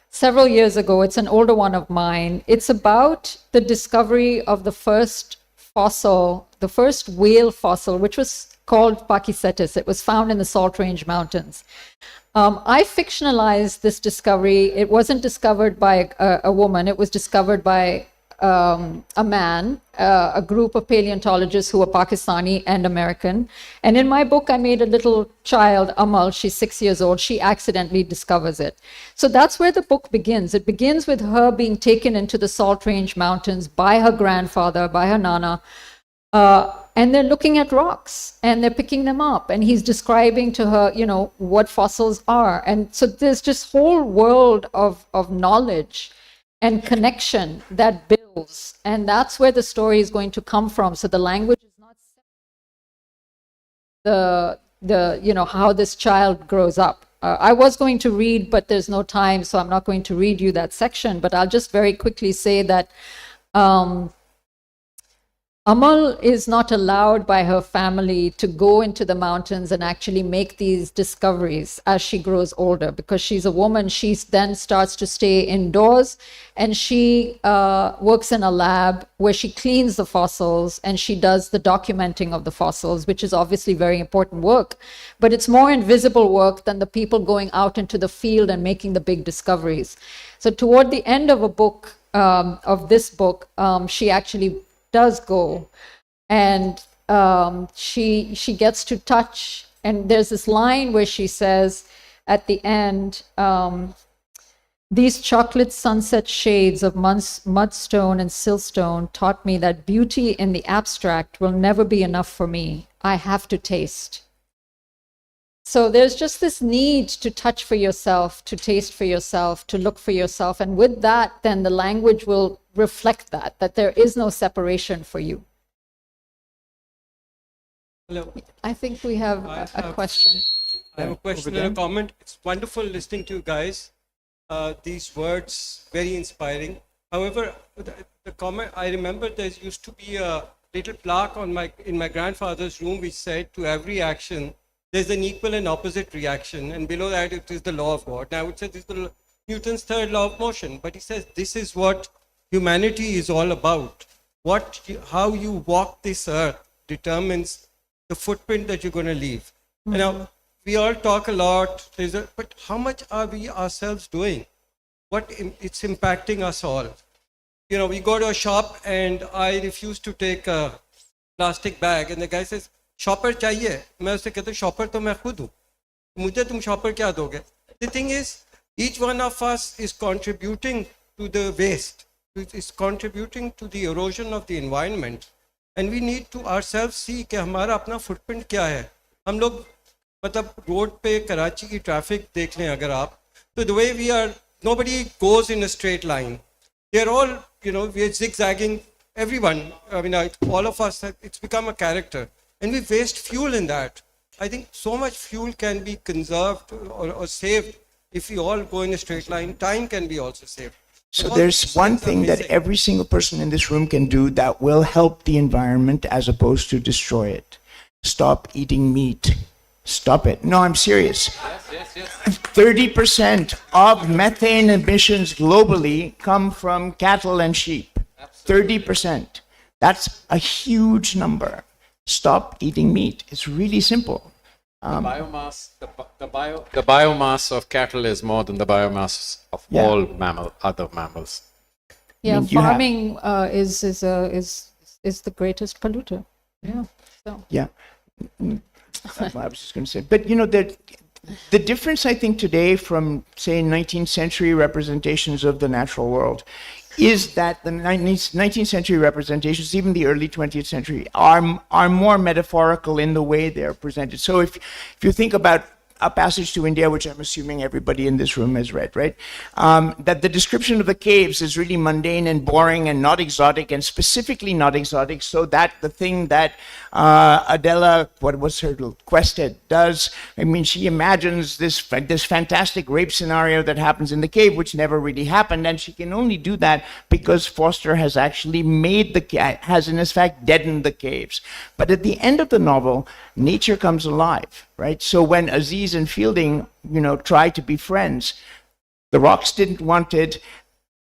several years ago. It's an older one of mine. It's about the discovery of the first fossil, the first whale fossil, which was called Pakicetus. It was found in the Salt Range Mountains. I fictionalized this discovery. It wasn't discovered by a woman. It was discovered by a man, a group of paleontologists who were Pakistani and American. And in my book, I made a little child, Amal, she's 6 years old. She accidentally discovers it. So that's where the book begins. It begins with her being taken into the Salt Range Mountains by her grandfather, by her Nana. And they're looking at rocks and they're picking them up. And he's describing to her, you know, what fossils are. And so there's this whole world of knowledge and connection that builds. And that's where the story is going to come from. So the language is not the you know, how this child grows up. I was going to read, but there's no time, so I'm not going to read you that section. But I'll just very quickly say that Amal is not allowed by her family to go into the mountains and actually make these discoveries as she grows older, because she's a woman. She then starts to stay indoors, and she works in a lab where she cleans the fossils and she does the documenting of the fossils, which is obviously very important work, but it's more invisible work than the people going out into the field and making the big discoveries. So toward the end of a book, of this book, she actually does go, and she gets to touch, and there's this line where she says at the end, these chocolate sunset shades of mudstone and siltstone taught me that beauty in the abstract will never be enough for me. I have to taste. So there's just this need to touch for yourself, to taste for yourself, to look for yourself. And with that, then the language will reflect that there is no separation for you. Hello. I think we have a question. I have a question and a comment. It's wonderful listening to you guys. These words, very inspiring. However, the comment, I remember there used to be a little plaque in my grandfather's room which said, to every action, there's an equal and opposite reaction, and below that it is the law of God. Now I would say this is Newton's third law of motion, but he says this is what humanity is all about. How you walk this earth determines the footprint that you're going to leave. Now, we all talk a lot, but how much are we ourselves doing? It's impacting us all. You know, we go to a shop and I refuse to take a plastic bag, and the guy says, "Shopper chahiye." मैं उससे कहता हूँ, "Shopper तो मैं खुद हूँ. मुझे तुम shopper क्या दोगे?" The thing is, each one of us is contributing to the waste. It's contributing to the erosion of the environment. And we need to ourselves see कि हमारा अपना footprint क्या है. हम लोग मतलब रोड पे कराची की ट्रैफिक देख लें अगर आप, तो the way we are, nobody goes in a straight line. They're all, you know, we're zigzagging. Everyone, I mean, all of us, it's become a character. And we waste fuel in that. I think so much fuel can be conserved or saved if we all go in a straight line. Time can be also saved. So there's one thing that every single person in this room can do that will help the environment as opposed to destroy it. Stop eating meat. Stop it. No, I'm serious. 30% of methane emissions globally come from cattle and sheep. 30%. That's a huge number. Stop eating meat. It's really simple. The biomass of cattle is more than the biomass of all other mammals. Yeah, mean, you have- farming is the greatest polluter. Yeah. So. Yeah. That's what I was just going to say. But, you know, the difference, I think, today from, say, 19th century representations of the natural world is that the 19th century representations, even the early 20th century, are more metaphorical in the way they're presented. So if you think about A Passage to India, which I'm assuming everybody in this room has read, right? That the description of the caves is really mundane and boring and not exotic, and specifically not exotic, so that the thing that Adela, what was her Quested, does, I mean, she imagines this fantastic rape scenario that happens in the cave, which never really happened, and she can only do that because Foster has actually has in fact deadened the caves. But at the end of the novel, nature comes alive, right? So when Aziz and Fielding, you know, try to be friends, the rocks didn't want it,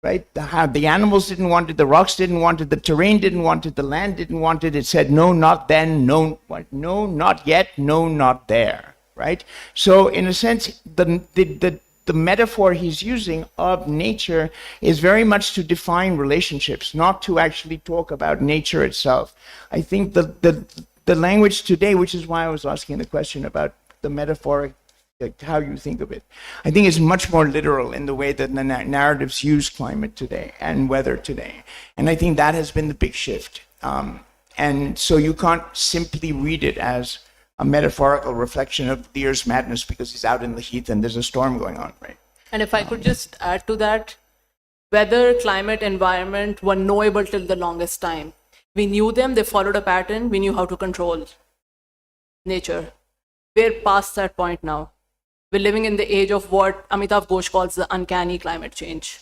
right? The animals didn't want it, the rocks didn't want it, the terrain didn't want it, the land didn't want it. It said, no, not then, no, not yet, no, not there, right? So in a sense, the metaphor he's using of nature is very much to define relationships, not to actually talk about nature itself. I think the language today, which is why I was asking the question about the metaphoric, like how you think of it, I think is much more literal in the way that the narratives use climate today and weather today. And I think that has been the big shift. And so you can't simply read it as a metaphorical reflection of Deer's madness because he's out in the heath and there's a storm going on, right? And if I could just add to that, weather, climate, environment were knowable till the longest time. We knew them, they followed a pattern, we knew how to control nature. We're past that point now. We're living in the age of what Amitav Ghosh calls the uncanny climate change.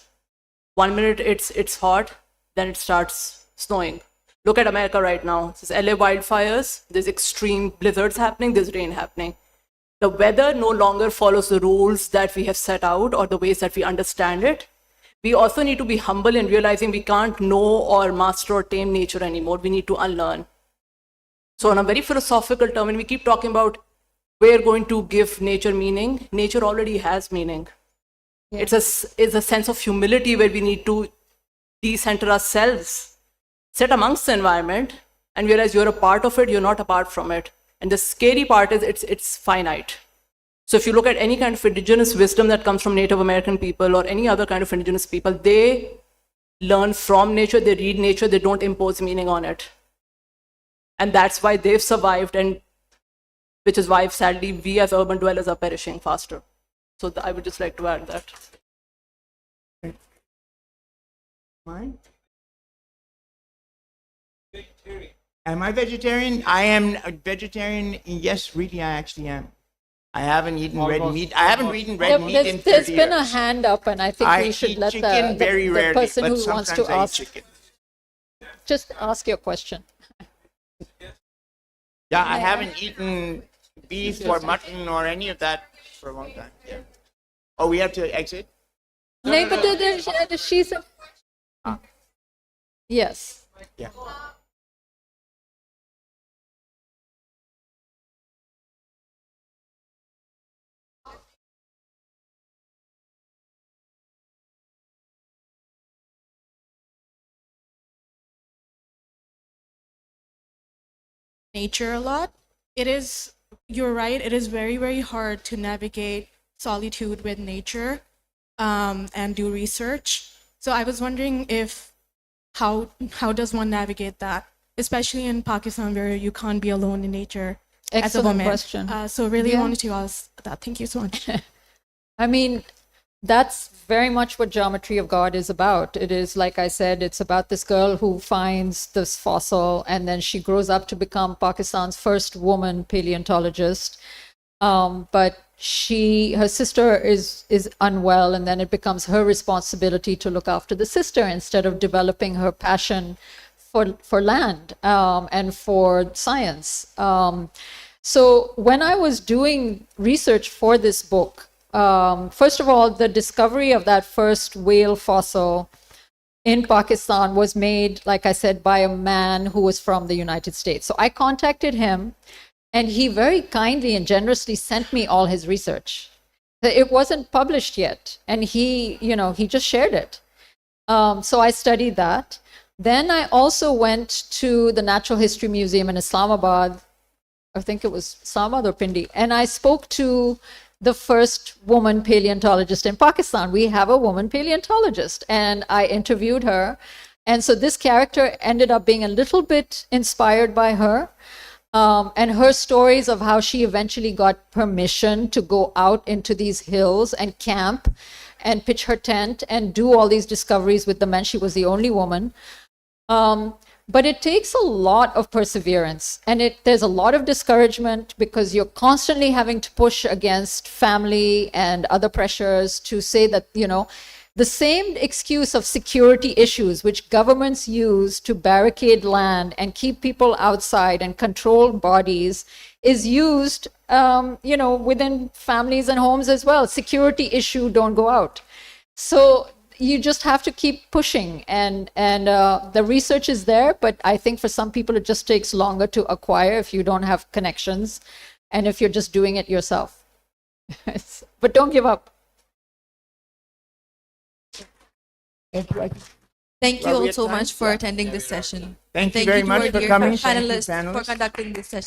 1 minute it's hot, then it starts snowing. Look at America right now. There's LA wildfires, there's extreme blizzards happening, there's rain happening. The weather no longer follows the rules that we have set out or the ways that we understand it. We also need to be humble in realizing we can't know or master or tame nature anymore. We need to unlearn. So on a very philosophical term, when we keep talking about we're going to give nature meaning, nature already has meaning. Yeah. It's a sense of humility where we need to decenter ourselves, sit amongst the environment, and realize you're a part of it, you're not apart from it. And the scary part is it's finite. So if you look at any kind of indigenous wisdom that comes from Native American people or any other kind of indigenous people, they learn from nature, they read nature, they don't impose meaning on it. And that's why they've survived, and which is why, sadly, we as urban dwellers are perishing faster. So I would just like to add that. Mine? Am I vegetarian? I am a vegetarian. Yes, really, I actually am. I haven't eaten red meat. I haven't eaten red meat in 30 There's been a years. hand up, and I think we should eat let chicken very the rarely, person but who wants sometimes to I eat ask, chicken. just ask your question. Yeah, I haven't eaten beef or mutton or any of that for a long time. Yeah. Oh, we have to exit? No, but she said, yes. Yeah. nature a lot. It is, you're right, it is very, very hard to navigate solitude with nature and do research. So I was wondering if how does one navigate that, especially in Pakistan where you can't be alone in nature as a Excellent woman. question. So really Yeah. wanted to ask that. Thank you so much. I mean, that's very much what Geometry of God is about. It is, like I said, it's about this girl who finds this fossil and then she grows up to become Pakistan's first woman paleontologist. But her sister is unwell, and then it becomes her responsibility to look after the sister instead of developing her passion for land and for science. So when I was doing research for this book, first of all, the discovery of that first whale fossil in Pakistan was made, like I said, by a man who was from the United States. So I contacted him, and he very kindly and generously sent me all his research. It wasn't published yet, and he just shared it. So I studied that. Then I also went to the Natural History Museum in Islamabad. I think it was Islamabad or Pindi, and I spoke to the first woman paleontologist in Pakistan. We have a woman paleontologist, and I interviewed her. And so this character ended up being a little bit inspired by her. And her stories of how she eventually got permission to go out into these hills and camp and pitch her tent and do all these discoveries with the men. She was the only woman. But it takes a lot of perseverance, and there's a lot of discouragement because you're constantly having to push against family and other pressures to say that, the same excuse of security issues, which governments use to barricade land and keep people outside and control bodies, is used, within families and homes as well. Security issue, don't go out. So you just have to keep pushing, and the research is there, but I think for some people it just takes longer to acquire if you don't have connections and if you're just doing it yourself. But don't give up. Thank you all so much for attending this session. Thank you very much to for our dear coming. Thank you, panelists for panelists. conducting this session.